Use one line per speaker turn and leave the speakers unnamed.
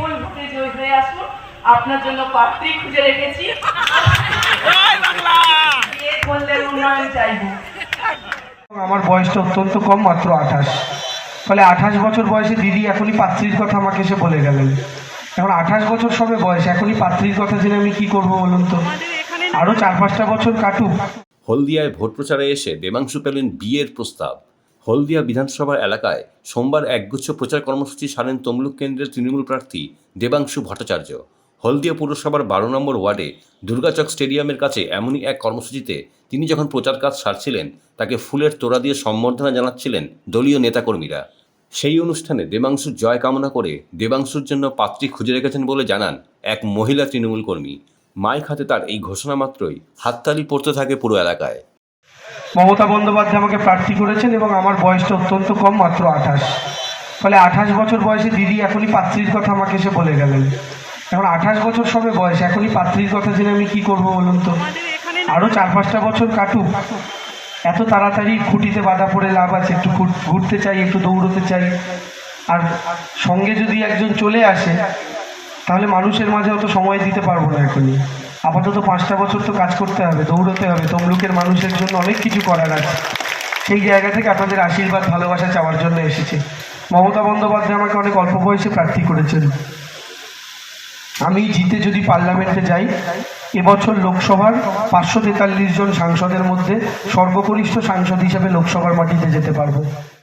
বিপুল ভোটে জয় হয়ে আসুন। আপনার জন্য প্রার্থী খুঁজে রেখেছি, বিয়ে করলে উন্নয়ন চাইব।
আমার বয়সটা অত্যন্ত কম, মাত্র 28। ফলে 28 বছর বয়সে দিদি এখনই পাত্রীর কথা আমাকে এসে বলে গেলেন। এখন 28 বছর সবে বয়স, এখনই পাত্রীর কথা জেনে আমি কি করবো বলুন তো? আরো 4-5টা বছর কাটুক।
হলদিয়ায় ভোট প্রচারে এসে দেবাংশু পেলেন বিয়ের প্রস্তাব। হলদিয়া বিধানসভা এলাকায় সোমবার একগুচ্ছ প্রচার কর্মসূচি সারেন তমলুক কেন্দ্রের তৃণমূল প্রার্থী দেবাংশু ভট্টাচার্য। হলদিয়া পুরসভার 12 নম্বর ওয়ার্ডে দুর্গাচক স্টেডিয়ামের কাছে এমনই এক কর্মসূচিতে তিনি যখন প্রচার কাজ সারছিলেন, তাকে ফুলের তোড়া দিয়ে সম্বর্ধনা জানাচ্ছিলেন দলীয় নেতাকর্মীরা। সেই অনুষ্ঠানে দেবাংশুর জয় কামনা করে দেবাংশুর জন্য পাত্রী খুঁজে রেখেছেন বলে জানান এক মহিলা তৃণমূল কর্মী। মাইক হাতে তার এই ঘোষণা মাত্রই হাততালি পড়তে থাকে পুরো এলাকায়।
মমতা বন্দ্যোপাধ্যায় আমাকে প্রার্থী করেছেন এবং আমার বয়সটা অত্যন্ত কম, মাত্র 28। ফলে 28 বছর বয়সে দিদি এখনই পাত্রীর কথা আমাকে এসে বলে গেলেন। এখন 28 বছর সবে বয়স, এখনই পাত্রীর কথা জেনে আমি কি করবো বলুন তো? আরো 4-5টা বছর কাটুক। এত তাড়াতাড়ি খুঁটিতে বাধা পড়ে লাভ আছে? একটু ঘুরতে চাই, একটু দৌড়তে চাই। আর সঙ্গে যদি একজন চলে আসে তাহলে মানুষের মাঝে অত সময় দিতে পারবো না। এখনই আপাতত 5টা বছর তো কাজ করতে হবে, দৌড়তে হবে। তমলুকের মানুষের জন্য অনেক কিছু করার আছে। সেই জায়গা থেকে আপনাদের আশীর্বাদ ভালোবাসা চাওয়ার জন্য এসেছি। মমতা বন্দ্যোপাধ্যায় আমাকে অনেক অল্প বয়সে প্রার্থী করেছেন। আমি জিতে যদি পার্লামেন্টে যাই, এবছর লোকসভার 543 জন সাংসদের মধ্যে সর্বকনিষ্ঠ সাংসদ হিসেবে লোকসভার মাটিতে যেতে পারবো।